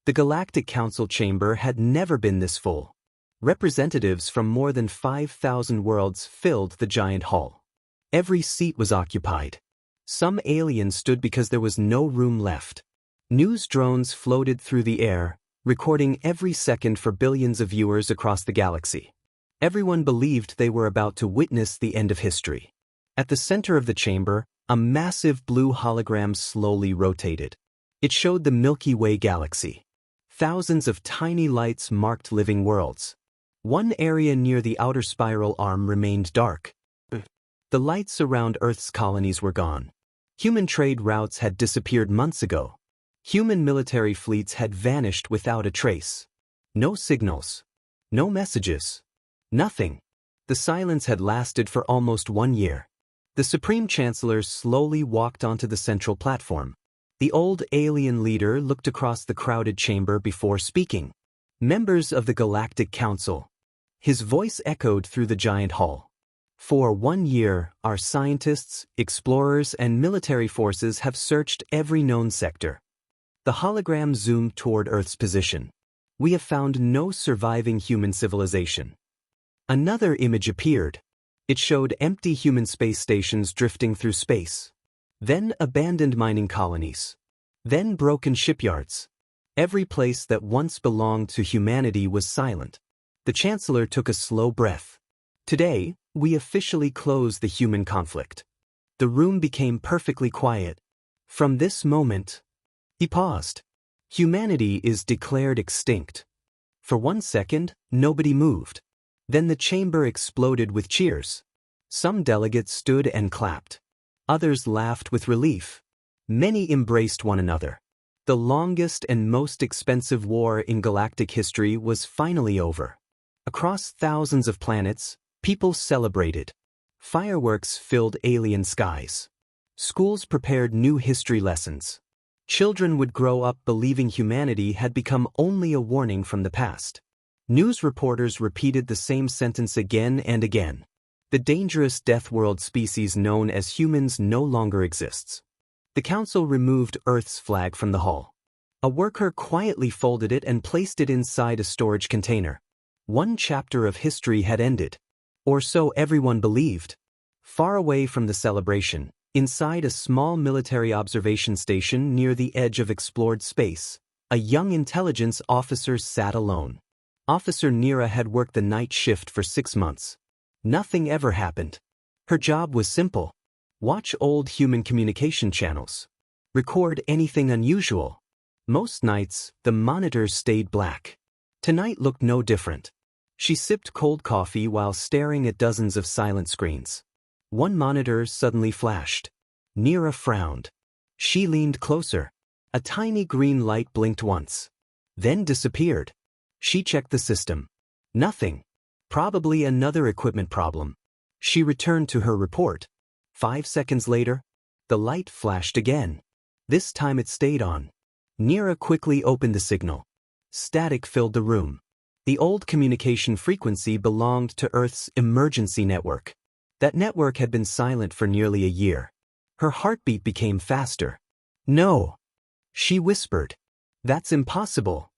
The Galactic Council chamber had never been this full. Representatives from more than 5,000 worlds filled the giant hall. Every seat was occupied. Some aliens stood because there was no room left. News drones floated through the air, recording every second for billions of viewers across the galaxy. Everyone believed they were about to witness the end of history. At the center of the chamber, a massive blue hologram slowly rotated. It showed the Milky Way galaxy. Thousands of tiny lights marked living worlds. One area near the outer spiral arm remained dark. The lights around Earth's colonies were gone. Human trade routes had disappeared months ago. Human military fleets had vanished without a trace. No signals. No messages. Nothing. The silence had lasted for almost 1 year. The Supreme Chancellor slowly walked onto the central platform. The old alien leader looked across the crowded chamber before speaking. Members of the Galactic Council. His voice echoed through the giant hall. For 1 year, our scientists, explorers, and military forces have searched every known sector. The hologram zoomed toward Earth's position. We have found no surviving human civilization. Another image appeared. It showed empty human space stations drifting through space. Then abandoned mining colonies. Then broken shipyards. Every place that once belonged to humanity was silent. The Chancellor took a slow breath. Today, we officially close the human conflict. The room became perfectly quiet. From this moment, he paused. Humanity is declared extinct. For 1 second, nobody moved. Then the chamber exploded with cheers. Some delegates stood and clapped. Others laughed with relief. Many embraced one another. The longest and most expensive war in galactic history was finally over. Across thousands of planets, people celebrated. Fireworks filled alien skies. Schools prepared new history lessons. Children would grow up believing humanity had become only a warning from the past. News reporters repeated the same sentence again and again. The dangerous death world species known as humans no longer exists. The council removed Earth's flag from the hall. A worker quietly folded it and placed it inside a storage container. One chapter of history had ended. Or so everyone believed. Far away from the celebration, inside a small military observation station near the edge of explored space, a young intelligence officer sat alone. Officer Nira had worked the night shift for 6 months. Nothing ever happened. Her job was simple. Watch old human communication channels. Record anything unusual. Most nights, the monitors stayed black. Tonight looked no different. She sipped cold coffee while staring at dozens of silent screens. One monitor suddenly flashed. Nira frowned. She leaned closer. A tiny green light blinked once. Then disappeared. She checked the system. Nothing. Probably another equipment problem. She returned to her report. 5 seconds later, the light flashed again. This time it stayed on. Nira quickly opened the signal. Static filled the room. The old communication frequency belonged to Earth's emergency network. That network had been silent for nearly a year. Her heartbeat became faster. No, she whispered. That's impossible.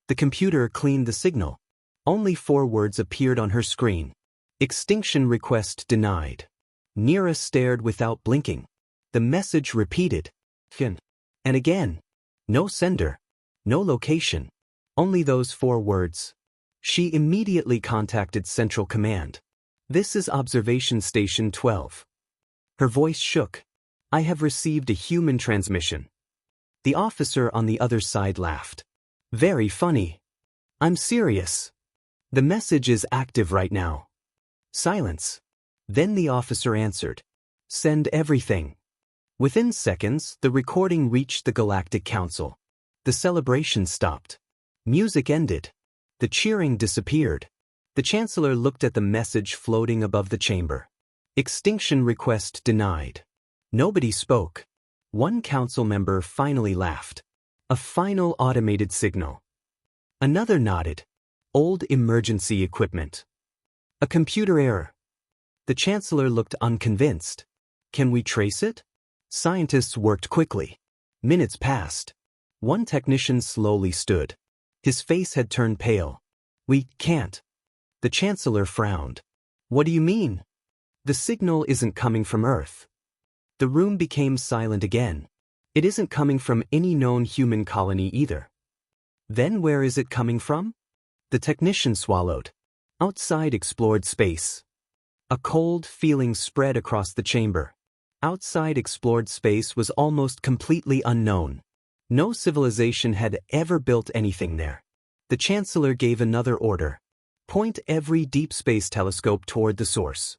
The computer cleaned the signal. Only 4 words appeared on her screen. Extinction request denied. Nira stared without blinking. The message repeated. Again and again. No sender. No location. Only those 4 words. She immediately contacted Central Command. This is Observation Station 12. Her voice shook. I have received a human transmission. The officer on the other side laughed. Very funny. I'm serious. The message is active right now. Silence. Then the officer answered. Send everything. Within seconds, the recording reached the Galactic Council. The celebration stopped. Music ended. The cheering disappeared. The Chancellor looked at the message floating above the chamber. Extinction request denied. Nobody spoke. One council member finally laughed. A final automated signal. Another nodded. Old emergency equipment. A computer error. The Chancellor looked unconvinced. Can we trace it? Scientists worked quickly. Minutes passed. One technician slowly stood. His face had turned pale. "We can't." The Chancellor frowned. "What do you mean?" "The signal isn't coming from Earth." The room became silent again. "It isn't coming from any known human colony either." "Then where is it coming from?" The technician swallowed. "Outside explored space." A cold feeling spread across the chamber. Outside explored space was almost completely unknown. No civilization had ever built anything there. The Chancellor gave another order. "Point every deep space telescope toward the source."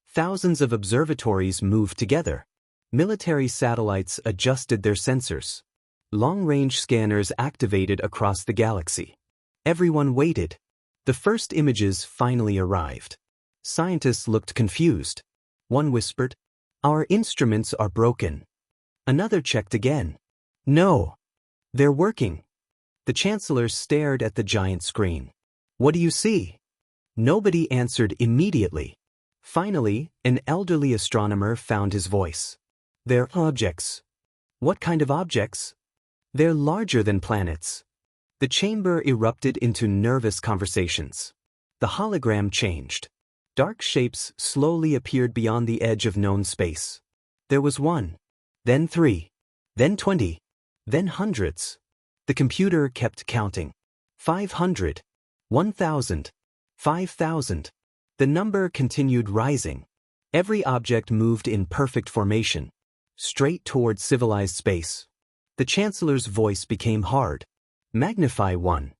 Thousands of observatories moved together. Military satellites adjusted their sensors. Long-range scanners activated across the galaxy. Everyone waited. The first images finally arrived. Scientists looked confused. One whispered, "Our instruments are broken." Another checked again. "No. They're working." The Chancellor stared at the giant screen. "What do you see?" Nobody answered immediately. Finally, an elderly astronomer found his voice. "They're objects." "What kind of objects?" "They're larger than planets." The chamber erupted into nervous conversations. The hologram changed. Dark shapes slowly appeared beyond the edge of known space. There was 1, then 3, then 20, then hundreds. The computer kept counting. 500, 1,000, 5,000. The number continued rising. Every object moved in perfect formation, straight toward civilized space. The Chancellor's voice became hard. "Magnify 1."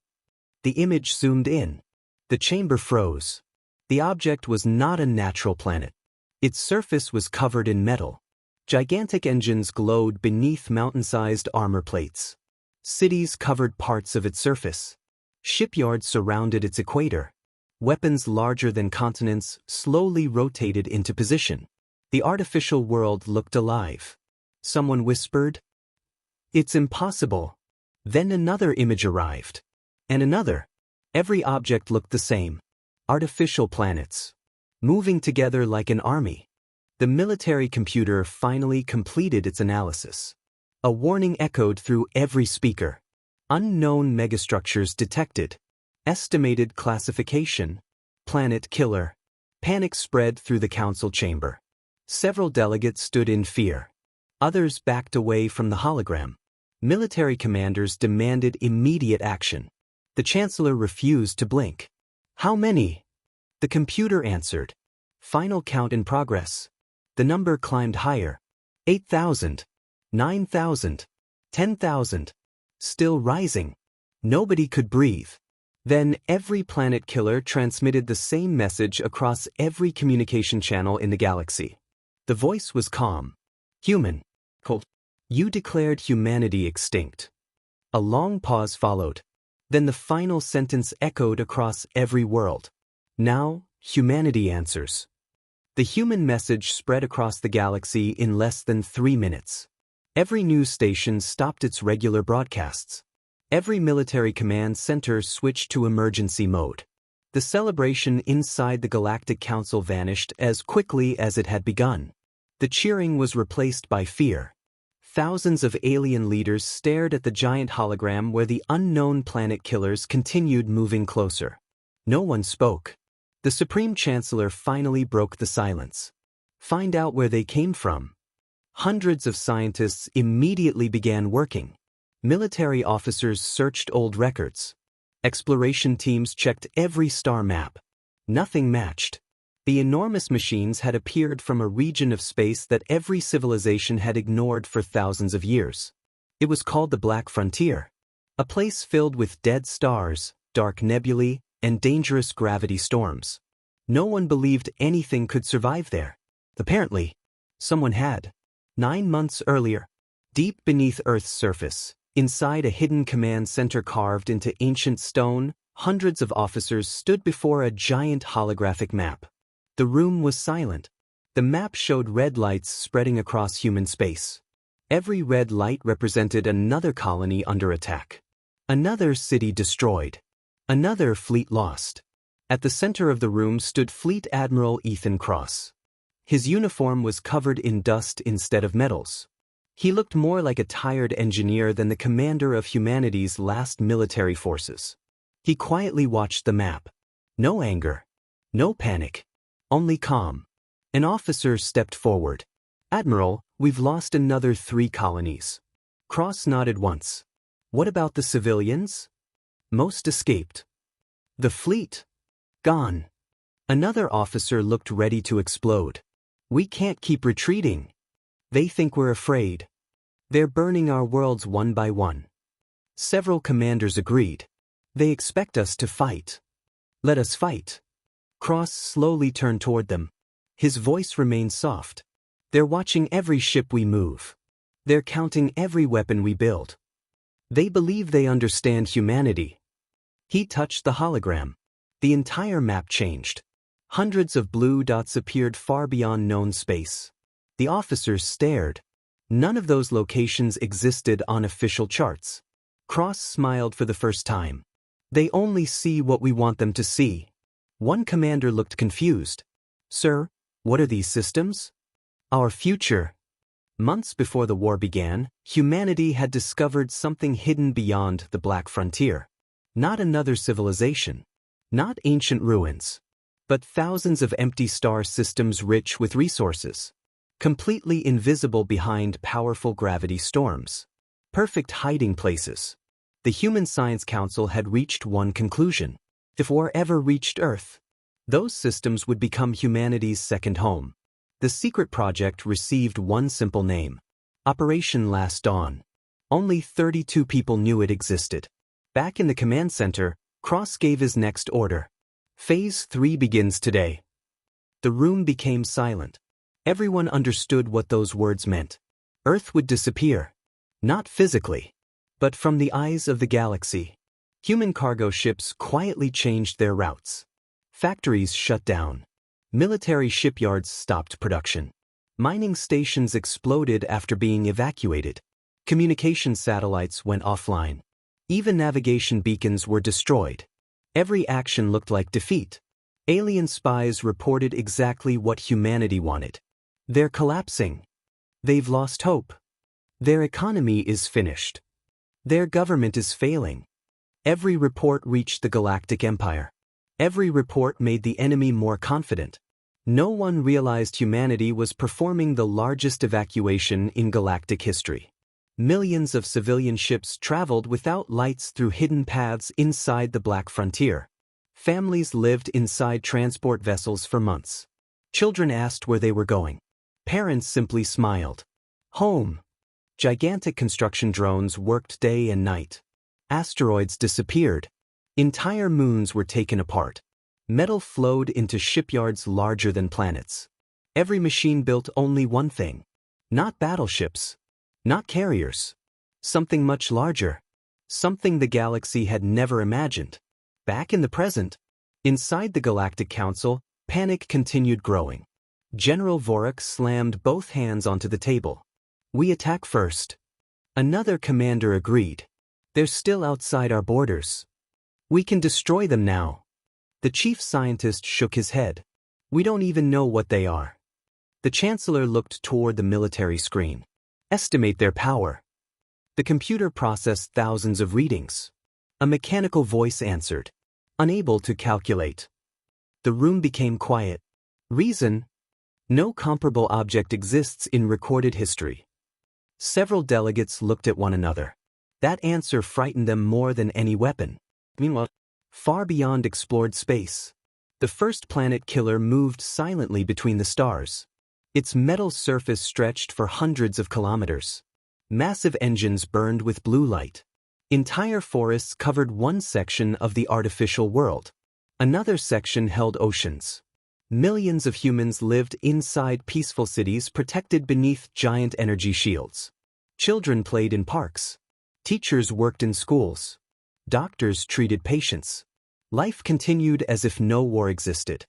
The image zoomed in. The chamber froze. The object was not a natural planet. Its surface was covered in metal. Gigantic engines glowed beneath mountain-sized armor plates. Cities covered parts of its surface. Shipyards surrounded its equator. Weapons larger than continents slowly rotated into position. The artificial world looked alive. Someone whispered, "It's impossible." Then another image arrived. And another. Every object looked the same. Artificial planets. Moving together like an army. The military computer finally completed its analysis. A warning echoed through every speaker. Unknown megastructures detected. Estimated classification. Planet killer. Panic spread through the council chamber. Several delegates stood in fear. Others backed away from the hologram. Military commanders demanded immediate action. The Chancellor refused to blink. "How many?" The computer answered. "Final count in progress." The number climbed higher. 8,000, 9,000, 10,000. Still rising. Nobody could breathe. Then every planet killer transmitted the same message across every communication channel in the galaxy. The voice was calm. "Human. You declared humanity extinct." A long pause followed. Then the final sentence echoed across every world. "Now, humanity answers." The human message spread across the galaxy in less than 3 minutes. Every news station stopped its regular broadcasts. Every military command center switched to emergency mode. The celebration inside the Galactic Council vanished as quickly as it had begun. The cheering was replaced by fear. Thousands of alien leaders stared at the giant hologram where the unknown planet killers continued moving closer. No one spoke. The Supreme Chancellor finally broke the silence. "Find out where they came from." Hundreds of scientists immediately began working. Military officers searched old records. Exploration teams checked every star map. Nothing matched. The enormous machines had appeared from a region of space that every civilization had ignored for thousands of years. It was called the Black Frontier, a place filled with dead stars, dark nebulae, and dangerous gravity storms. No one believed anything could survive there. Apparently, someone had. 9 months earlier, deep beneath Earth's surface, inside a hidden command center carved into ancient stone, hundreds of officers stood before a giant holographic map. The room was silent. The map showed red lights spreading across human space. Every red light represented another colony under attack. Another city destroyed. Another fleet lost. At the center of the room stood Fleet Admiral Ethan Cross. His uniform was covered in dust instead of metals. He looked more like a tired engineer than the commander of humanity's last military forces. He quietly watched the map. No anger. No panic. Only calm. An officer stepped forward. "Admiral, we've lost another 3 colonies." Cross nodded once. "What about the civilians?" "Most escaped." "The fleet?" "Gone." Another officer looked ready to explode. "We can't keep retreating. They think we're afraid. They're burning our worlds one by one." Several commanders agreed. "They expect us to fight. Let us fight." Cross slowly turned toward them. His voice remained soft. "They're watching every ship we move. They're counting every weapon we build. They believe they understand humanity." He touched the hologram. The entire map changed. Hundreds of blue dots appeared far beyond known space. The officers stared. None of those locations existed on official charts. Cross smiled for the first time. "They only see what we want them to see." One commander looked confused. "Sir, what are these systems?" "Our future." Months before the war began, humanity had discovered something hidden beyond the Black Frontier. Not another civilization. Not ancient ruins. But thousands of empty star systems rich with resources. Completely invisible behind powerful gravity storms. Perfect hiding places. The Human Science Council had reached one conclusion. If war ever reached Earth, those systems would become humanity's second home. The secret project received one simple name. Operation Last Dawn. Only 32 people knew it existed. Back in the command center, Cross gave his next order. "Phase 3 begins today." The room became silent. Everyone understood what those words meant. Earth would disappear. Not physically, but from the eyes of the galaxy. Human cargo ships quietly changed their routes. Factories shut down. Military shipyards stopped production. Mining stations exploded after being evacuated. Communication satellites went offline. Even navigation beacons were destroyed. Every action looked like defeat. Alien spies reported exactly what humanity wanted. "They're collapsing. They've lost hope. Their economy is finished. Their government is failing." Every report reached the Galactic Empire. Every report made the enemy more confident. No one realized humanity was performing the largest evacuation in galactic history. Millions of civilian ships traveled without lights through hidden paths inside the Black Frontier. Families lived inside transport vessels for months. Children asked where they were going. Parents simply smiled. Home. Gigantic construction drones worked day and night. Asteroids disappeared. Entire moons were taken apart. Metal flowed into shipyards larger than planets. Every machine built only one thing. Not battleships. Not carriers. Something much larger. Something the galaxy had never imagined. Back in the present, inside the Galactic Council, panic continued growing. General Vorak slammed both hands onto the table. "We attack first." Another commander agreed. "They're still outside our borders. We can destroy them now." The chief scientist shook his head. "We don't even know what they are." The chancellor looked toward the military screen. "Estimate their power." The computer processed thousands of readings. A mechanical voice answered. "Unable to calculate." The room became quiet. Reason? No comparable object exists in recorded history. Several delegates looked at one another. That answer frightened them more than any weapon. Meanwhile, far beyond explored space, the first planet killer moved silently between the stars. Its metal surface stretched for hundreds of kilometers. Massive engines burned with blue light. Entire forests covered one section of the artificial world. Another section held oceans. Millions of humans lived inside peaceful cities protected beneath giant energy shields. Children played in parks. Teachers worked in schools. Doctors treated patients. Life continued as if no war existed.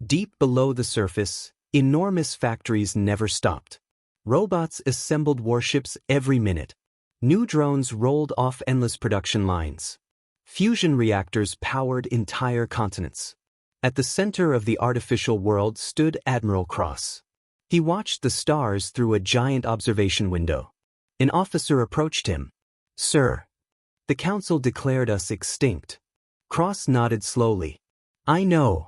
Deep below the surface, enormous factories never stopped. Robots assembled warships every minute. New drones rolled off endless production lines. Fusion reactors powered entire continents. At the center of the artificial world stood Admiral Cross. He watched the stars through a giant observation window. An officer approached him. Sir, the council declared us extinct. Cross nodded slowly. I know.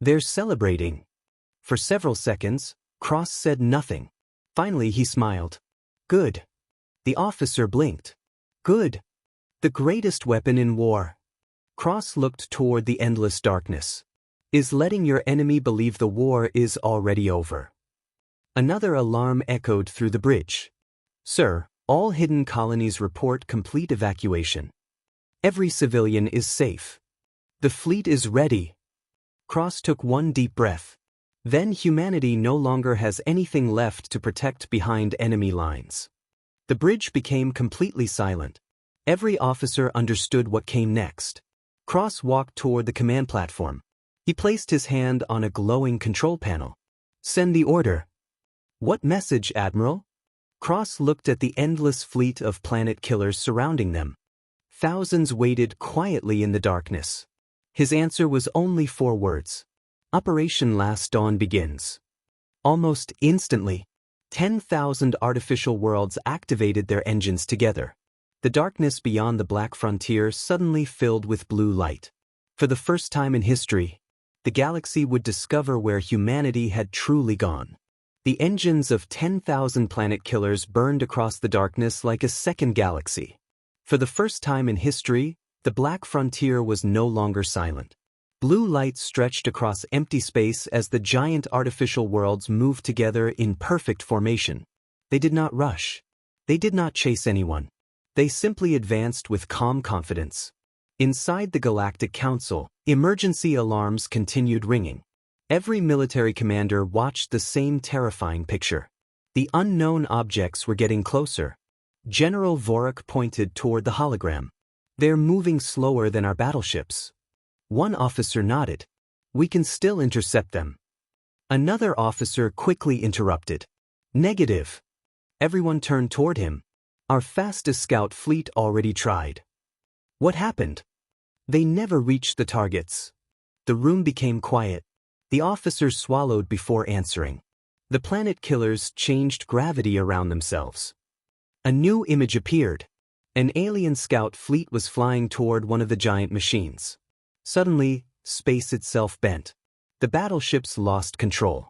They're celebrating. For several seconds, Cross said nothing. Finally he smiled. Good. The officer blinked. Good. The greatest weapon in war. Cross looked toward the endless darkness. Is letting your enemy believe the war is already over. Another alarm echoed through the bridge. Sir, all hidden colonies report complete evacuation. Every civilian is safe. The fleet is ready. Cross took one deep breath. Then humanity no longer has anything left to protect behind enemy lines. The bridge became completely silent. Every officer understood what came next. Cross walked toward the command platform. He placed his hand on a glowing control panel. Send the order. What message, Admiral? Cross looked at the endless fleet of planet killers surrounding them. Thousands waited quietly in the darkness. His answer was only 4 words. Operation Last Dawn begins. Almost instantly, 10,000 artificial worlds activated their engines together. The darkness beyond the black frontier suddenly filled with blue light. For the first time in history, the galaxy would discover where humanity had truly gone. The engines of 10,000 planet killers burned across the darkness like a second galaxy. For the first time in history, the black frontier was no longer silent. Blue light stretched across empty space as the giant artificial worlds moved together in perfect formation. They did not rush. They did not chase anyone. They simply advanced with calm confidence. Inside the Galactic Council, emergency alarms continued ringing. Every military commander watched the same terrifying picture. The unknown objects were getting closer. General Vorak pointed toward the hologram. They're moving slower than our battleships. One officer nodded. We can still intercept them. Another officer quickly interrupted. Negative. Everyone turned toward him. Our fastest scout fleet already tried. What happened? They never reached the targets. The room became quiet. The officers swallowed before answering. The planet killers changed gravity around themselves. A new image appeared. An alien scout fleet was flying toward one of the giant machines. Suddenly, space itself bent. The battleships lost control.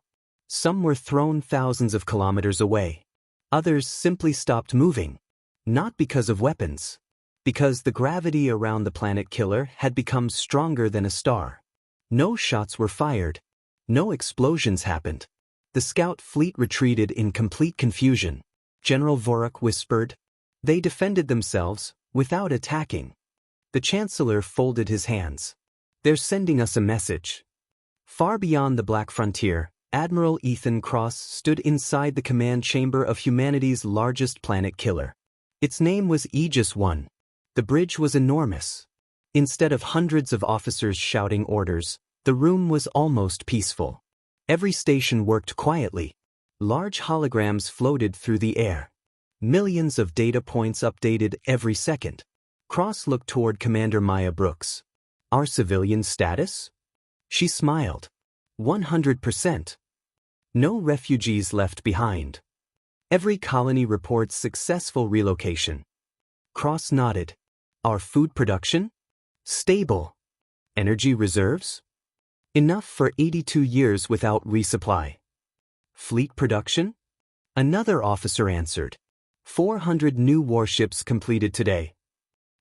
Some were thrown thousands of kilometers away. Others simply stopped moving. Not because of weapons. Because the gravity around the planet killer had become stronger than a star. No shots were fired. No explosions happened. The scout fleet retreated in complete confusion. General Vorak whispered. They defended themselves, without attacking. The Chancellor folded his hands. They're sending us a message. Far beyond the black frontier, Admiral Ethan Cross stood inside the command chamber of humanity's largest planet killer. Its name was Aegis 1. The bridge was enormous. Instead of hundreds of officers shouting orders, the room was almost peaceful. Every station worked quietly. Large holograms floated through the air. Millions of data points updated every second. Cross looked toward Commander Maya Brooks. Our civilian status? She smiled. 100%. No refugees left behind. Every colony reports successful relocation. Cross nodded. Our food production? Stable. Energy reserves? Enough for 82 years without resupply. Fleet production? Another officer answered. 400 new warships completed today.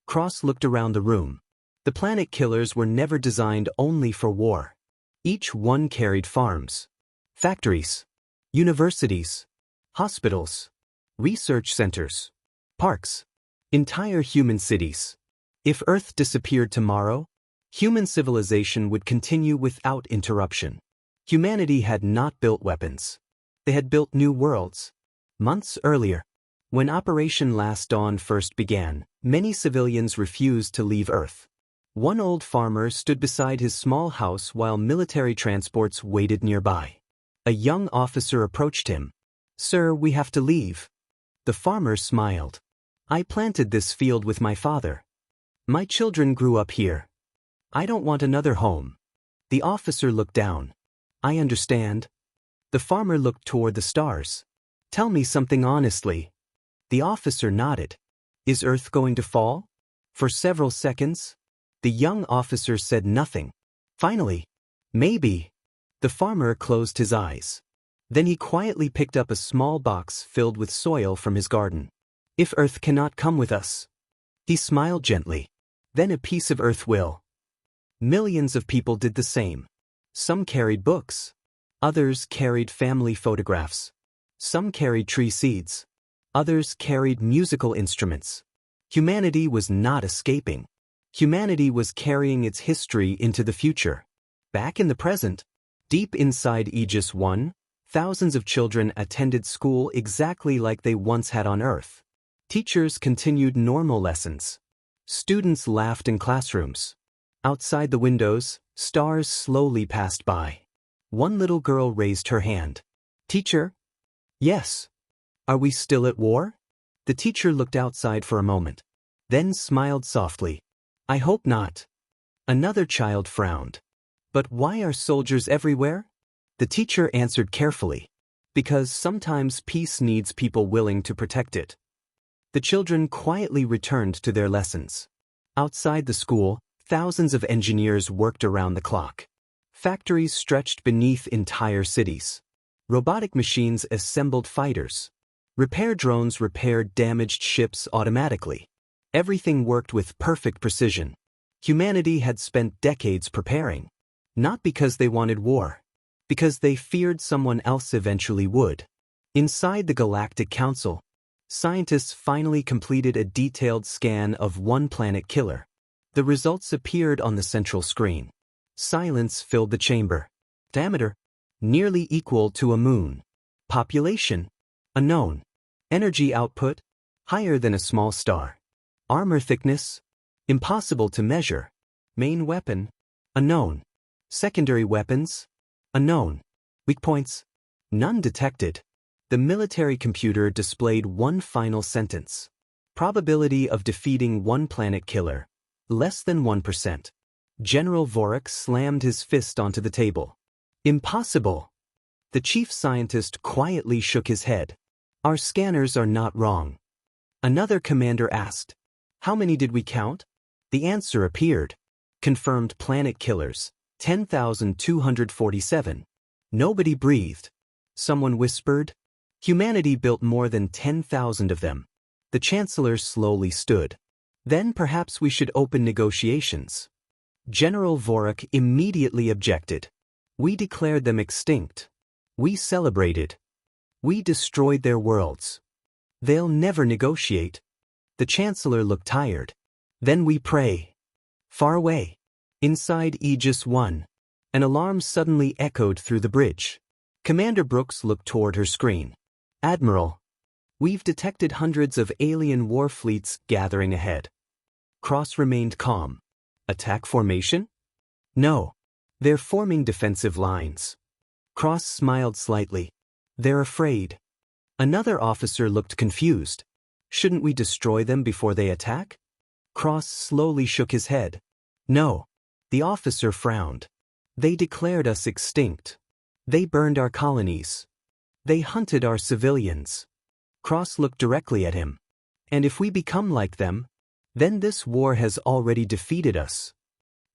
Cross looked around the room. The planet killers were never designed only for war. Each one carried farms, factories, universities, hospitals, research centers, parks, entire human cities. If Earth disappeared tomorrow, human civilization would continue without interruption. Humanity had not built weapons. They had built new worlds. Months earlier, when Operation Last Dawn first began, many civilians refused to leave Earth. One old farmer stood beside his small house while military transports waited nearby. A young officer approached him. Sir, we have to leave. The farmer smiled. I planted this field with my father. My children grew up here. I don't want another home. The officer looked down. I understand. The farmer looked toward the stars. Tell me something honestly. The officer nodded. Is Earth going to fall? For several seconds, the young officer said nothing. Finally, maybe. The farmer closed his eyes. Then he quietly picked up a small box filled with soil from his garden. If Earth cannot come with us. He smiled gently. Then a piece of Earth will. Millions of people did the same. Some carried books. Others carried family photographs. Some carried tree seeds. Others carried musical instruments. Humanity was not escaping. Humanity was carrying its history into the future. Back in the present, deep inside Aegis 1, thousands of children attended school exactly like they once had on Earth. Teachers continued normal lessons. Students laughed in classrooms. Outside the windows, stars slowly passed by. One little girl raised her hand. Teacher? Yes. Are we still at war? The teacher looked outside for a moment, then smiled softly. I hope not. Another child frowned. But why are soldiers everywhere? The teacher answered carefully. Because sometimes peace needs people willing to protect it. The children quietly returned to their lessons. Outside the school, thousands of engineers worked around the clock. Factories stretched beneath entire cities. Robotic machines assembled fighters. Repair drones repaired damaged ships automatically. Everything worked with perfect precision. Humanity had spent decades preparing. Not because they wanted war. Because they feared someone else eventually would. Inside the Galactic Council, scientists finally completed a detailed scan of one planet killer. The results appeared on the central screen. Silence filled the chamber. Diameter, nearly equal to a moon. Population, unknown. Energy output, higher than a small star. Armor thickness, impossible to measure. Main weapon, unknown. Secondary weapons, unknown. Weak points, none detected. The military computer displayed one final sentence. Probability of defeating one planet killer, less than 1%. General Vorik slammed his fist onto the table. Impossible. The chief scientist quietly shook his head. Our scanners are not wrong. Another commander asked, how many did we count? The answer appeared. Confirmed planet killers, 10,247. Nobody breathed. Someone whispered, humanity built more than 10,000 of them. The chancellor slowly stood. Then perhaps we should open negotiations. General Vorik immediately objected. We declared them extinct. We celebrated. We destroyed their worlds. They'll never negotiate. The chancellor looked tired. Then we pray. Far away. Inside Aegis 1, an alarm suddenly echoed through the bridge. Commander Brooks looked toward her screen. Admiral, we've detected hundreds of alien war fleets gathering ahead. Cross remained calm. Attack formation? No. They're forming defensive lines. Cross smiled slightly. They're afraid. Another officer looked confused. Shouldn't we destroy them before they attack? Cross slowly shook his head. No. The officer frowned. They declared us extinct. They burned our colonies. They hunted our civilians. Cross looked directly at him. And if we become like them, then this war has already defeated us.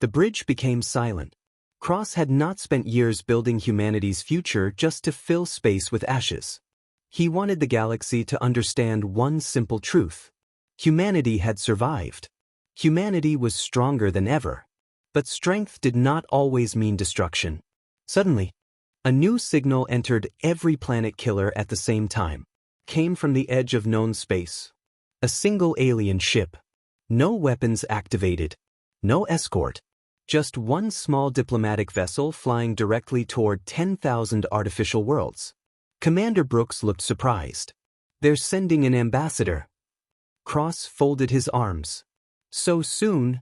The bridge became silent. Cross had not spent years building humanity's future just to fill space with ashes. He wanted the galaxy to understand one simple truth. Humanity had survived. Humanity was stronger than ever. But strength did not always mean destruction. Suddenly, a new signal entered every planet killer at the same time. Came from the edge of known space. A single alien ship. No weapons activated. No escort. Just one small diplomatic vessel flying directly toward 10,000 artificial worlds. Commander Brooks looked surprised. They're sending an ambassador. Cross folded his arms. So soon?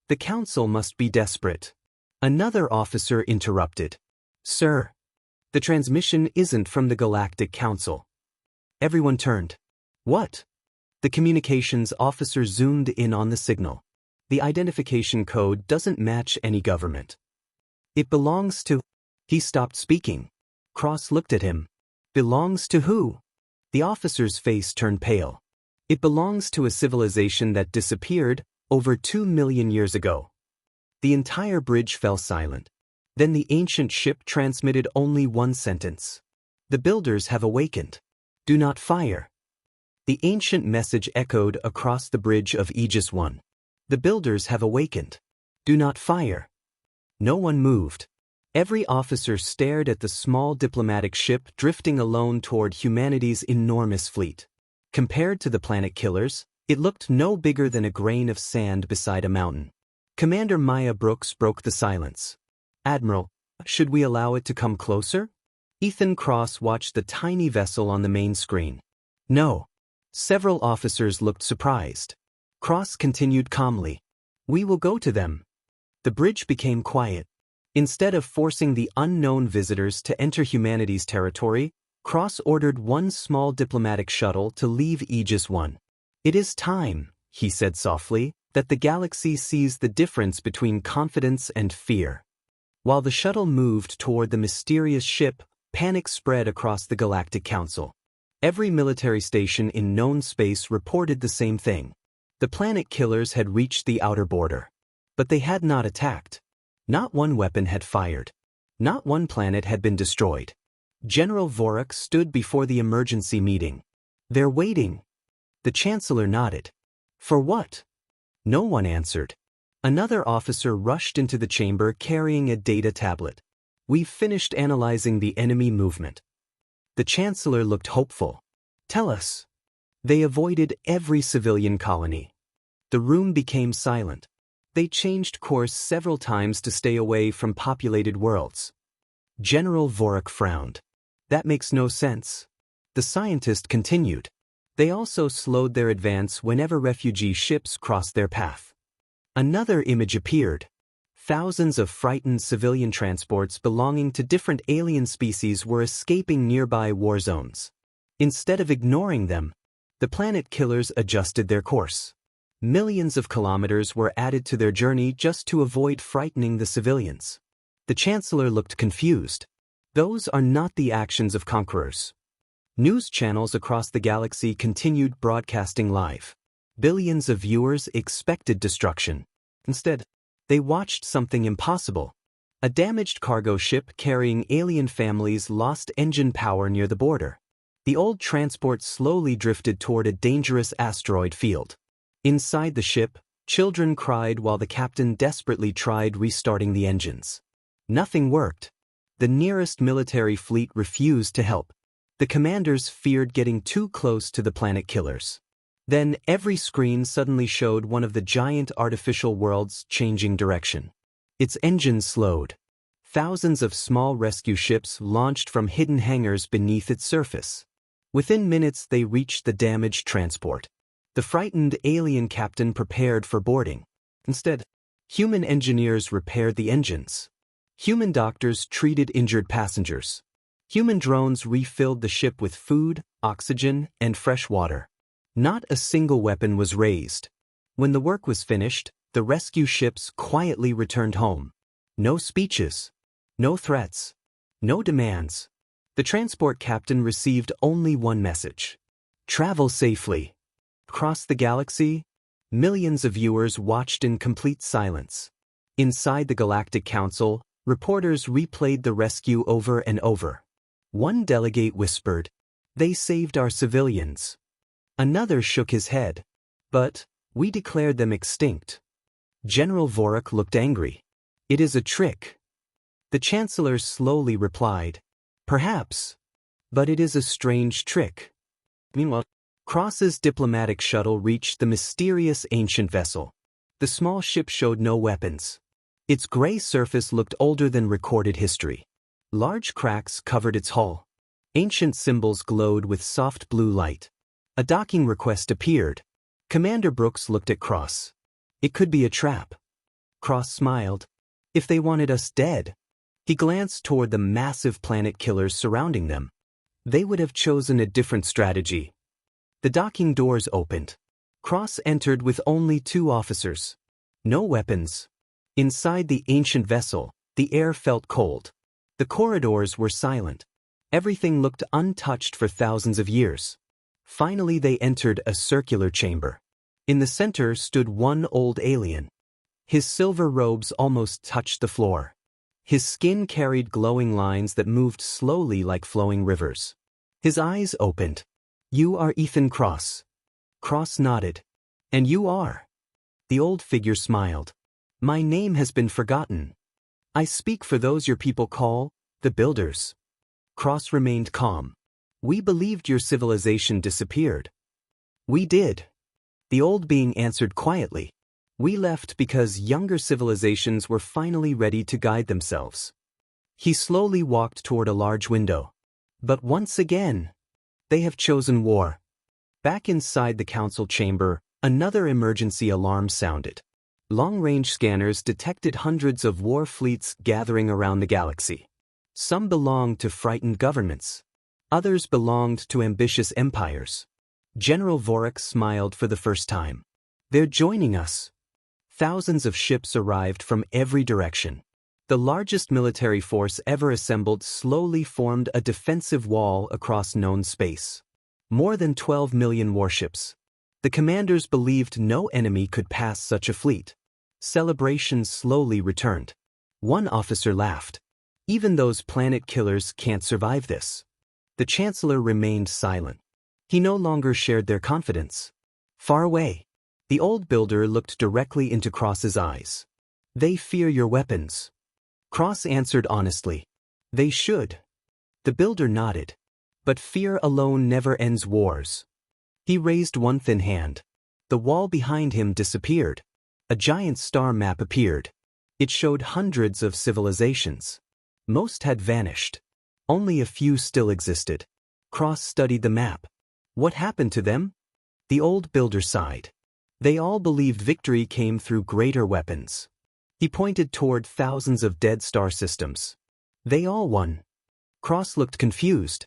The council must be desperate. Another officer interrupted. Sir, the transmission isn't from the Galactic Council. Everyone turned. What? The communications officer zoomed in on the signal. The identification code doesn't match any government. It belongs to... He stopped speaking. Cross looked at him. Belongs to who? The officer's face turned pale. It belongs to a civilization that disappeared over 2 million years ago. The entire bridge fell silent. Then the ancient ship transmitted only one sentence. The builders have awakened. Do not fire. The ancient message echoed across the bridge of Aegis 1. The builders have awakened. Do not fire. No one moved. Every officer stared at the small diplomatic ship drifting alone toward humanity's enormous fleet. Compared to the planet killers, it looked no bigger than a grain of sand beside a mountain. Commander Maya Brooks broke the silence. Admiral, should we allow it to come closer? Ethan Cross watched the tiny vessel on the main screen. No. Several officers looked surprised. Cross continued calmly. We will go to them. The bridge became quiet. Instead of forcing the unknown visitors to enter humanity's territory, Cross ordered one small diplomatic shuttle to leave Aegis 1. It is time, he said softly, that the galaxy sees the difference between confidence and fear. While the shuttle moved toward the mysterious ship, panic spread across the Galactic Council. Every military station in known space reported the same thing. The planet killers had reached the outer border. But they had not attacked. Not one weapon had fired. Not one planet had been destroyed. General Vorak stood before the emergency meeting. They're waiting. The Chancellor nodded. For what? No one answered. Another officer rushed into the chamber carrying a data tablet. We've finished analyzing the enemy movement. The Chancellor looked hopeful. Tell us. They avoided every civilian colony. The room became silent. They changed course several times to stay away from populated worlds. General Vorak frowned. That makes no sense. The scientist continued. They also slowed their advance whenever refugee ships crossed their path. Another image appeared. Thousands of frightened civilian transports belonging to different alien species were escaping nearby war zones. Instead of ignoring them, the planet killers adjusted their course. Millions of kilometers were added to their journey just to avoid frightening the civilians. The Chancellor looked confused. Those are not the actions of conquerors. News channels across the galaxy continued broadcasting live. Billions of viewers expected destruction. Instead, they watched something impossible. A damaged cargo ship carrying alien families lost engine power near the border. The old transport slowly drifted toward a dangerous asteroid field. Inside the ship, children cried while the captain desperately tried restarting the engines. Nothing worked. The nearest military fleet refused to help. The commanders feared getting too close to the planet killers. Then every screen suddenly showed one of the giant artificial worlds changing direction. Its engines slowed. Thousands of small rescue ships launched from hidden hangars beneath its surface. Within minutes they reached the damaged transport. The frightened alien captain prepared for boarding. Instead, human engineers repaired the engines. Human doctors treated injured passengers. Human drones refilled the ship with food, oxygen, and fresh water. Not a single weapon was raised. When the work was finished, the rescue ships quietly returned home. No speeches. No threats. No demands. The transport captain received only one message. Travel safely. Across the galaxy, millions of viewers watched in complete silence. Inside the Galactic Council, reporters replayed the rescue over and over. One delegate whispered, "They saved our civilians." Another shook his head. "But we declared them extinct." General Vorak looked angry. "It is a trick." The Chancellor slowly replied, "Perhaps. But it is a strange trick." Meanwhile, Cross's diplomatic shuttle reached the mysterious ancient vessel. The small ship showed no weapons. Its gray surface looked older than recorded history. Large cracks covered its hull. Ancient symbols glowed with soft blue light. A docking request appeared. Commander Brooks looked at Cross. It could be a trap. Cross smiled. If they wanted us dead. He glanced toward the massive planet killers surrounding them. They would have chosen a different strategy. The docking doors opened. Cross entered with only 2 officers. No weapons. Inside the ancient vessel, the air felt cold. The corridors were silent. Everything looked untouched for thousands of years. Finally they entered a circular chamber. In the center stood one old alien. His silver robes almost touched the floor. His skin carried glowing lines that moved slowly like flowing rivers. His eyes opened. "You are Ethan Cross." Cross nodded. "And you are?" The old figure smiled. "My name has been forgotten. I speak for those your people call the Builders." Cross remained calm. "We believed your civilization disappeared." "We did." The old being answered quietly. "We left because younger civilizations were finally ready to guide themselves." He slowly walked toward a large window. "But once again, they have chosen war." Back inside the council chamber, another emergency alarm sounded. Long-range scanners detected hundreds of war fleets gathering around the galaxy. Some belonged to frightened governments. Others belonged to ambitious empires. General Vorik smiled for the first time. "They're joining us." Thousands of ships arrived from every direction. The largest military force ever assembled slowly formed a defensive wall across known space. More than 12 million warships. The commanders believed no enemy could pass such a fleet. Celebration slowly returned. One officer laughed. "Even those planet killers can't survive this." The Chancellor remained silent. He no longer shared their confidence. Far away, the old builder looked directly into Cross's eyes. "They fear your weapons." Cross answered honestly. "They should." The builder nodded. "But fear alone never ends wars." He raised one thin hand. The wall behind him disappeared. A giant star map appeared. It showed hundreds of civilizations. Most had vanished. Only a few still existed. Cross studied the map. What happened to them? The old builder sighed. They all believed victory came through greater weapons. He pointed toward thousands of dead star systems. They all won. Cross looked confused.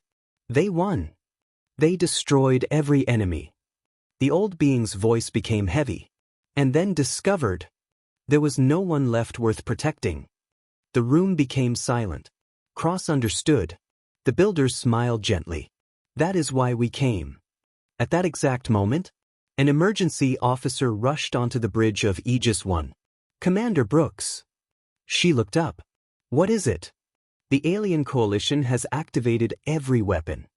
They won. They destroyed every enemy. The old being's voice became heavy. And then discovered. There was no one left worth protecting. The room became silent. Cross understood. The builder smiled gently. "That is why we came." At that exact moment, an emergency officer rushed onto the bridge of Aegis 1. "Commander Brooks." She looked up. "What is it?" "The alien coalition has activated every weapon."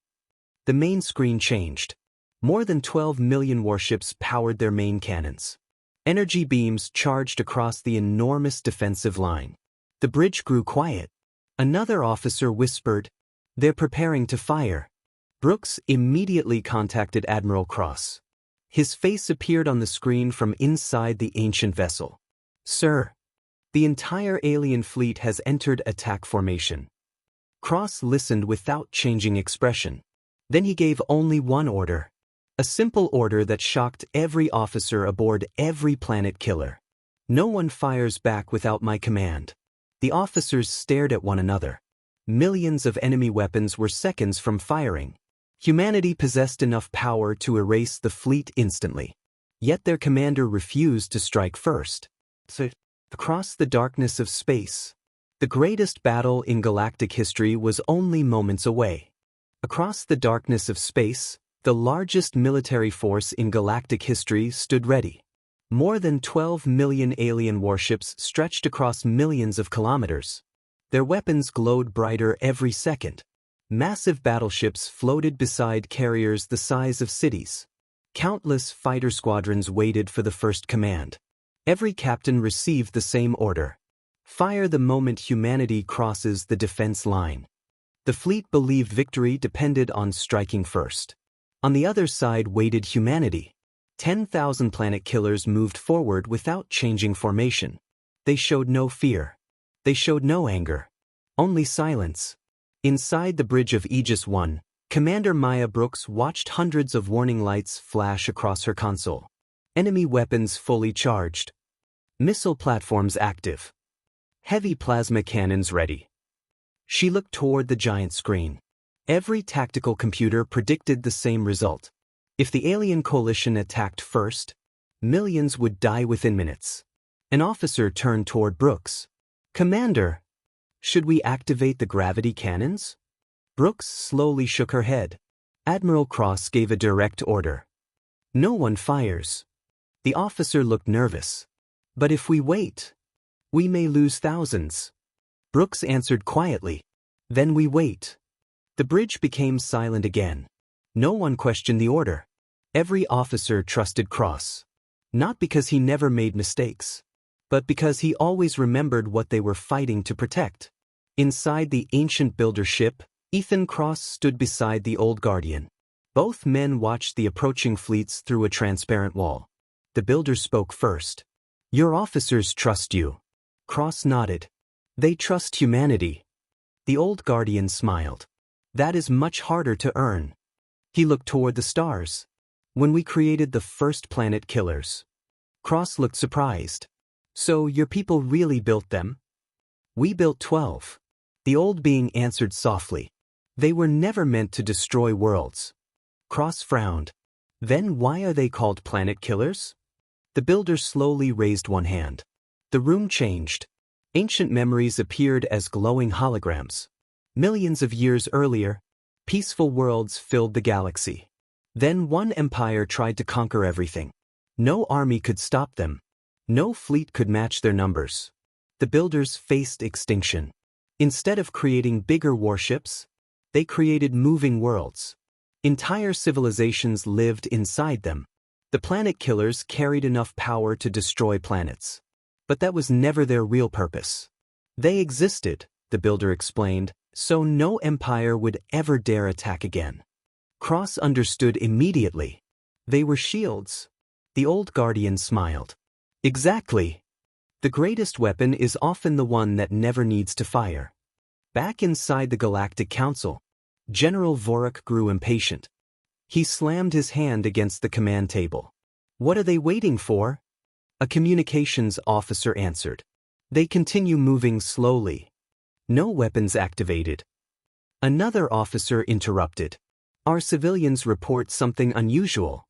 The main screen changed. More than 12 million warships powered their main cannons. Energy beams charged across the enormous defensive line. The bridge grew quiet. Another officer whispered, "They're preparing to fire." Brooks immediately contacted Admiral Cross. His face appeared on the screen from inside the ancient vessel. "Sir, the entire alien fleet has entered attack formation." Cross listened without changing expression. Then he gave only one order. A simple order that shocked every officer aboard every planet killer. "No one fires back without my command." The officers stared at one another. Millions of enemy weapons were seconds from firing. Humanity possessed enough power to erase the fleet instantly. Yet their commander refused to strike first. So, across the darkness of space, the greatest battle in galactic history was only moments away. Across the darkness of space, the largest military force in galactic history stood ready. More than 12 million alien warships stretched across millions of kilometers. Their weapons glowed brighter every second. Massive battleships floated beside carriers the size of cities. Countless fighter squadrons waited for the first command. Every captain received the same order. Fire the moment humanity crosses the defense line. The fleet believed victory depended on striking first. On the other side waited humanity. 10,000 planet killers moved forward without changing formation. They showed no fear. They showed no anger. Only silence. Inside the bridge of Aegis 1, Commander Maya Brooks watched hundreds of warning lights flash across her console. Enemy weapons fully charged. Missile platforms active. Heavy plasma cannons ready. She looked toward the giant screen. Every tactical computer predicted the same result. If the alien coalition attacked first, millions would die within minutes. An officer turned toward Brooks. "Commander, should we activate the gravity cannons?" Brooks slowly shook her head. Admiral Cross gave a direct order. No one fires. The officer looked nervous. But if we wait, we may lose thousands. Brooks answered quietly. Then we wait. The bridge became silent again. No one questioned the order. Every officer trusted Cross. Not because he never made mistakes, but because he always remembered what they were fighting to protect. Inside the ancient builder ship, Ethan Cross stood beside the old Guardian. Both men watched the approaching fleets through a transparent wall. The builder spoke first. Your officers trust you. Cross nodded. They trust humanity. The old Guardian smiled. That is much harder to earn. He looked toward the stars. When we created the first planet killers. Cross looked surprised. So your people really built them? We built 12. The old being answered softly. They were never meant to destroy worlds. Cross frowned. Then why are they called planet killers? The builder slowly raised one hand. The room changed. Ancient memories appeared as glowing holograms. Millions of years earlier, peaceful worlds filled the galaxy. Then one empire tried to conquer everything. No army could stop them. No fleet could match their numbers. The builders faced extinction. Instead of creating bigger warships, they created moving worlds. Entire civilizations lived inside them. The planet killers carried enough power to destroy planets. But that was never their real purpose. They existed, the builder explained, so no empire would ever dare attack again. Cross understood immediately. They were shields. The old Guardian smiled. Exactly. The greatest weapon is often the one that never needs to fire. Back inside the Galactic Council, General Vorik grew impatient. He slammed his hand against the command table. What are they waiting for? A communications officer answered. They continue moving slowly. No weapons activated. Another officer interrupted. Our civilians report something unusual.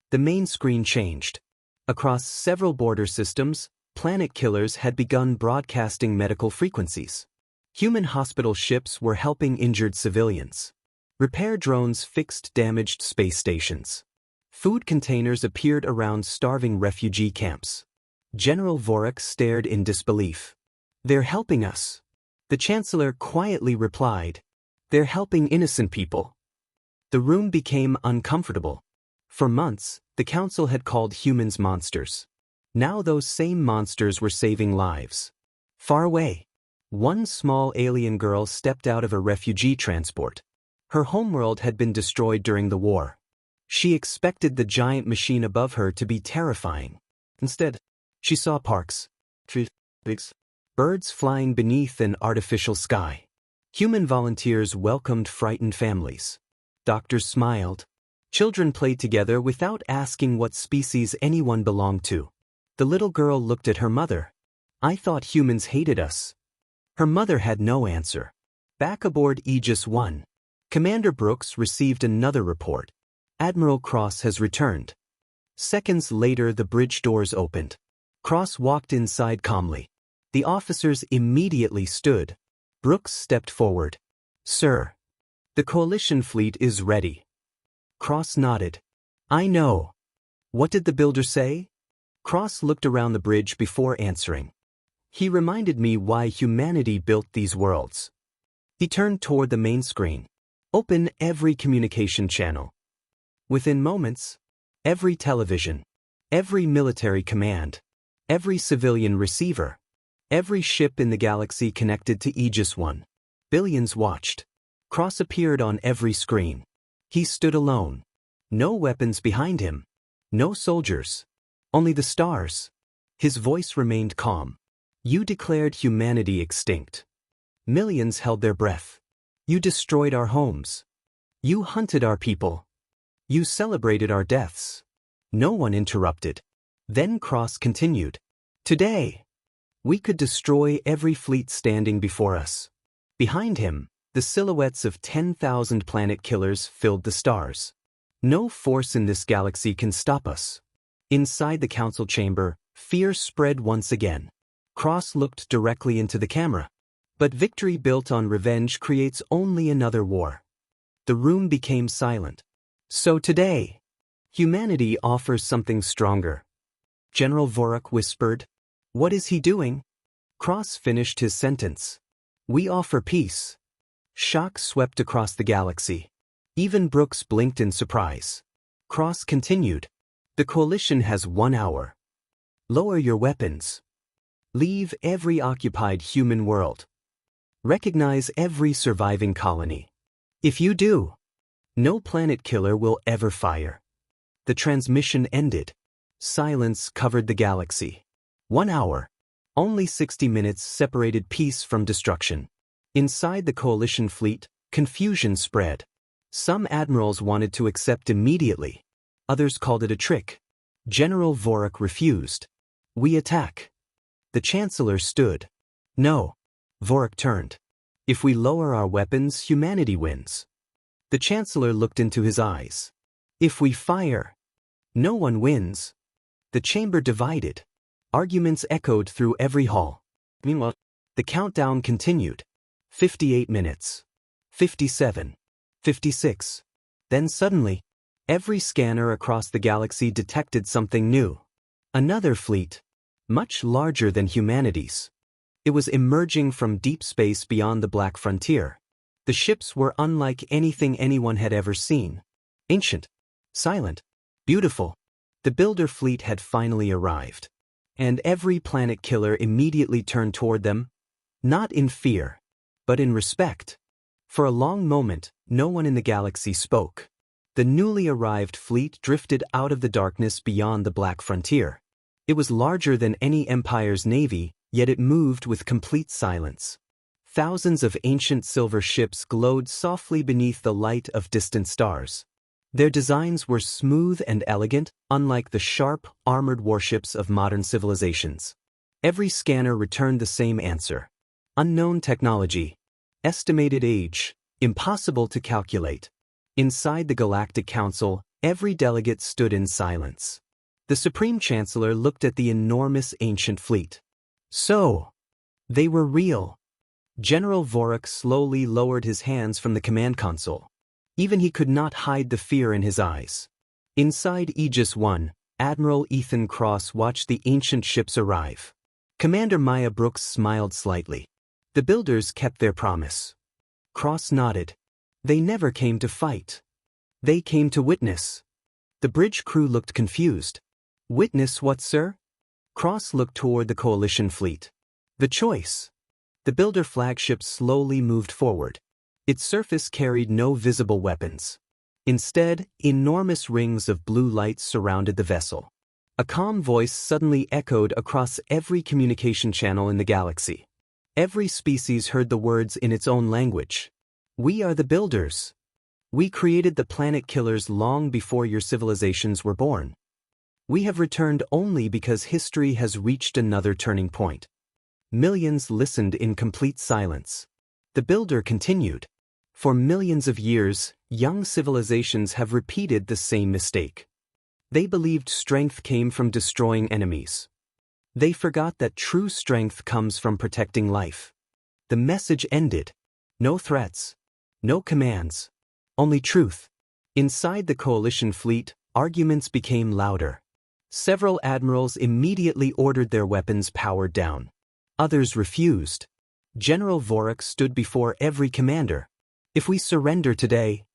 The main screen changed. Across several border systems, planet killers had begun broadcasting medical frequencies. Human hospital ships were helping injured civilians. Repair drones fixed damaged space stations. Food containers appeared around starving refugee camps. General Vorik stared in disbelief. They're helping us. The Chancellor quietly replied. They're helping innocent people. The room became uncomfortable. For months, the Council had called humans monsters. Now those same monsters were saving lives. Far away, one small alien girl stepped out of a refugee transport. Her homeworld had been destroyed during the war. She expected the giant machine above her to be terrifying. Instead, she saw parks, trees, birds flying beneath an artificial sky. Human volunteers welcomed frightened families. Doctors smiled. Children played together without asking what species anyone belonged to. The little girl looked at her mother. I thought humans hated us. Her mother had no answer. Back aboard Aegis 1, Commander Brooks received another report. Admiral Cross has returned. Seconds later, the bridge doors opened. Cross walked inside calmly. The officers immediately stood. Brooks stepped forward. Sir, the coalition fleet is ready. Cross nodded. I know. What did the builder say? Cross looked around the bridge before answering. He reminded me why humanity built these worlds. He turned toward the main screen. Open every communication channel. Within moments, every television, every military command, every civilian receiver, every ship in the galaxy connected to Aegis 1. Billions watched. Cross appeared on every screen. He stood alone. No weapons behind him. No soldiers. Only the stars. His voice remained calm. You declared humanity extinct. Millions held their breath. You destroyed our homes. You hunted our people. You celebrated our deaths. No one interrupted. Then Cross continued. Today, we could destroy every fleet standing before us. Behind him, the silhouettes of 10,000 planet killers filled the stars. No force in this galaxy can stop us. Inside the council chamber, fear spread once again. Cross looked directly into the camera. But victory built on revenge creates only another war. The room became silent. So today, humanity offers something stronger. General Vorak whispered. What is he doing? Cross finished his sentence. We offer peace. Shock swept across the galaxy. Even Brooks blinked in surprise. Cross continued. The coalition has 1 hour. Lower your weapons. Leave every occupied human world. Recognize every surviving colony. If you do, no planet killer will ever fire. The transmission ended. Silence covered the galaxy. 1 hour. Only 60 minutes separated peace from destruction. Inside the coalition fleet, confusion spread. Some admirals wanted to accept immediately. Others called it a trick. General Vorak refused. We attack. The Chancellor stood. No. Vorak turned. If we lower our weapons, humanity wins. The Chancellor looked into his eyes. If we fire, no one wins. The chamber divided. Arguments echoed through every hall. Meanwhile, the countdown continued. 58 minutes. 57. 56. Then suddenly, every scanner across the galaxy detected something new. Another fleet, much larger than humanity's. It was emerging from deep space beyond the Black Frontier. The ships were unlike anything anyone had ever seen. Ancient, silent, beautiful. The builder fleet had finally arrived. And every planet killer immediately turned toward them, not in fear, but in respect. For a long moment, no one in the galaxy spoke. The newly arrived fleet drifted out of the darkness beyond the Black Frontier. It was larger than any empire's navy, yet it moved with complete silence. Thousands of ancient silver ships glowed softly beneath the light of distant stars. Their designs were smooth and elegant, unlike the sharp, armored warships of modern civilizations. Every scanner returned the same answer. Unknown technology. Estimated age. Impossible to calculate. Inside the Galactic Council, every delegate stood in silence. The Supreme Chancellor looked at the enormous ancient fleet. So, they were real. General Vorak slowly lowered his hands from the command console. Even he could not hide the fear in his eyes. Inside Aegis 1, Admiral Ethan Cross watched the ancient ships arrive. Commander Maya Brooks smiled slightly. The builders kept their promise. Cross nodded. They never came to fight. They came to witness. The bridge crew looked confused. Witness what, sir? Cross looked toward the coalition fleet. The choice. The builder flagship slowly moved forward. Its surface carried no visible weapons. Instead, enormous rings of blue light surrounded the vessel. A calm voice suddenly echoed across every communication channel in the galaxy. Every species heard the words in its own language. We are the builders. We created the planet killers long before your civilizations were born. We have returned only because history has reached another turning point. Millions listened in complete silence. The builder continued. For millions of years, young civilizations have repeated the same mistake. They believed strength came from destroying enemies. They forgot that true strength comes from protecting life. The message ended. No threats. No commands. Only truth. Inside the coalition fleet, arguments became louder. Several admirals immediately ordered their weapons powered down. Others refused. General Vorak stood before every commander. If we surrender today,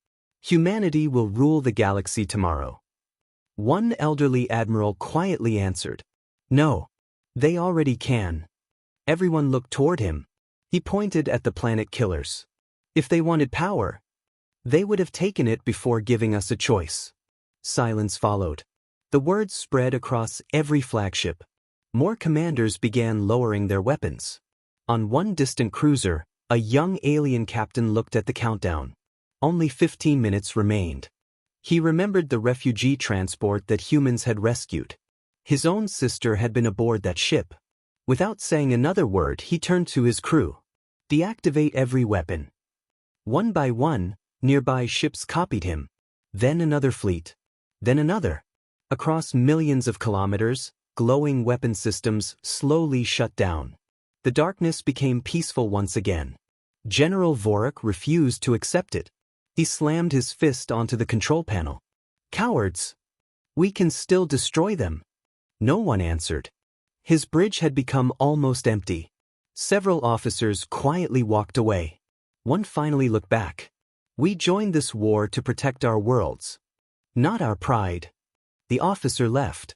humanity will rule the galaxy tomorrow. One elderly admiral quietly answered, No, they already can. Everyone looked toward him. He pointed at the planet killers. If they wanted power, they would have taken it before giving us a choice. Silence followed. The words spread across every flagship. More commanders began lowering their weapons. On one distant cruiser, a young alien captain looked at the countdown. Only 15 minutes remained. He remembered the refugee transport that humans had rescued. His own sister had been aboard that ship. Without saying another word, he turned to his crew. Deactivate every weapon. One by one, nearby ships copied him. Then another fleet. Then another. Across millions of kilometers, glowing weapon systems slowly shut down. The darkness became peaceful once again. General Vorak refused to accept it. He slammed his fist onto the control panel. Cowards! We can still destroy them. No one answered. His bridge had become almost empty. Several officers quietly walked away. One finally looked back. We joined this war to protect our worlds, not our pride. The officer left.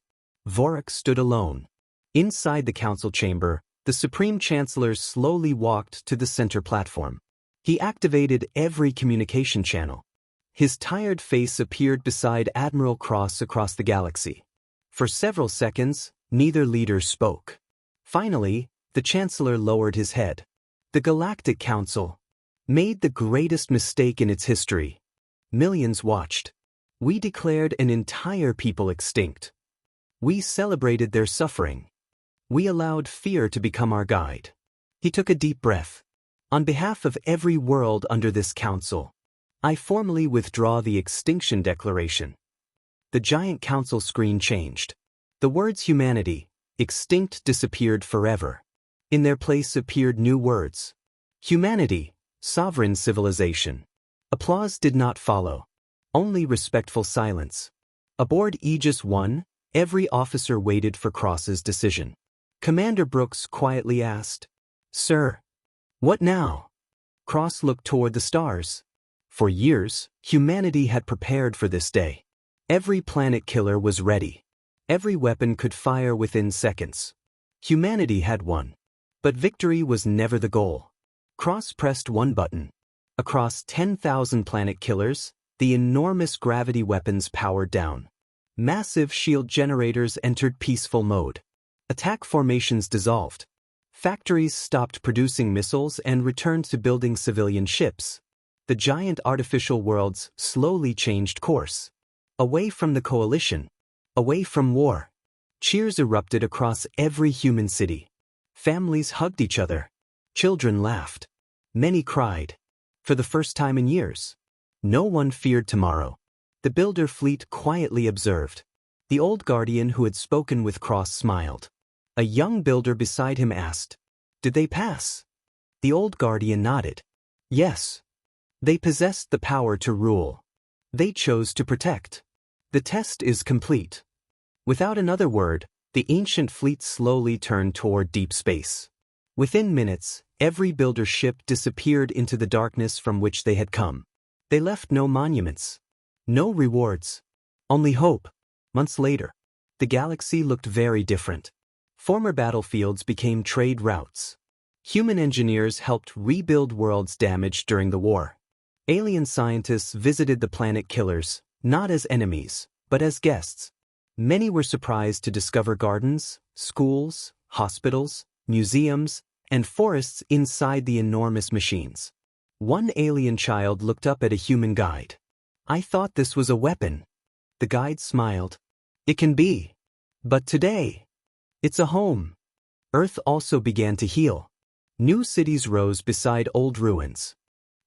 Vorik stood alone. Inside the council chamber, the Supreme Chancellor slowly walked to the center platform. He activated every communication channel. His tired face appeared beside Admiral Cross across the galaxy. For several seconds, neither leader spoke. Finally, the Chancellor lowered his head. The Galactic Council made the greatest mistake in its history. Millions watched. We declared an entire people extinct. We celebrated their suffering. We allowed fear to become our guide. He took a deep breath. On behalf of every world under this council, I formally withdraw the Extinction Declaration. The giant council screen changed. The words humanity, extinct disappeared forever. In their place appeared new words. Humanity, sovereign civilization. Applause did not follow. Only respectful silence. Aboard Aegis 1, every officer waited for Cross's decision. Commander Brooks quietly asked, "Sir, what now?" Cross looked toward the stars. For years, humanity had prepared for this day. Every planet killer was ready. Every weapon could fire within seconds. Humanity had won. But victory was never the goal. Cross pressed one button. Across 10,000 planet killers, the enormous gravity weapons powered down. Massive shield generators entered peaceful mode. Attack formations dissolved. Factories stopped producing missiles and returned to building civilian ships. The giant artificial worlds slowly changed course. Away from the coalition. Away from war. Cheers erupted across every human city. Families hugged each other. Children laughed. Many cried. For the first time in years. No one feared tomorrow. The builder fleet quietly observed. The old guardian who had spoken with Cross smiled. A young builder beside him asked, "Did they pass?" The old guardian nodded. Yes. They possessed the power to rule. They chose to protect. The test is complete. Without another word, the ancient fleet slowly turned toward deep space. Within minutes, every builder ship disappeared into the darkness from which they had come. They left no monuments. No rewards. Only hope. Months later, the galaxy looked very different. Former battlefields became trade routes. Human engineers helped rebuild worlds damaged during the war. Alien scientists visited the planet killers, not as enemies, but as guests. Many were surprised to discover gardens, schools, hospitals, museums, and forests inside the enormous machines. One alien child looked up at a human guide. "I thought this was a weapon." The guide smiled. "It can be. But today, it's a home." Earth also began to heal. New cities rose beside old ruins.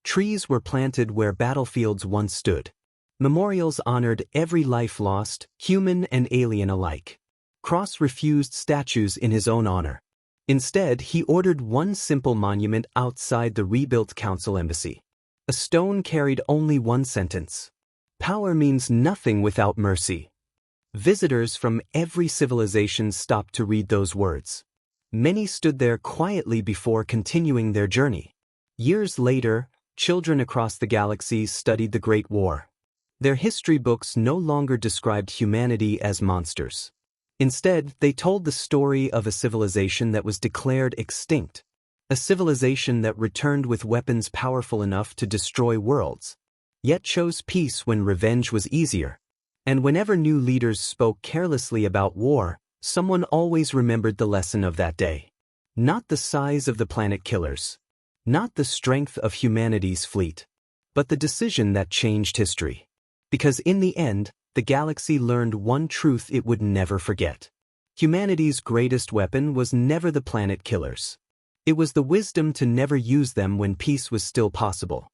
Trees were planted where battlefields once stood. Memorials honored every life lost, human and alien alike. Cross refused statues in his own honor. Instead, he ordered one simple monument outside the rebuilt council embassy. A stone carried only one sentence. "Power means nothing without mercy." Visitors from every civilization stopped to read those words. Many stood there quietly before continuing their journey. Years later, children across the galaxy studied the Great War. Their history books no longer described humanity as monsters. Instead, they told the story of a civilization that was declared extinct. A civilization that returned with weapons powerful enough to destroy worlds, yet chose peace when revenge was easier. And whenever new leaders spoke carelessly about war, someone always remembered the lesson of that day. Not the size of the planet killers. Not the strength of humanity's fleet. But the decision that changed history. Because in the end, the galaxy learned one truth it would never forget. Humanity's greatest weapon was never the planet killers. It was the wisdom to never use them when peace was still possible.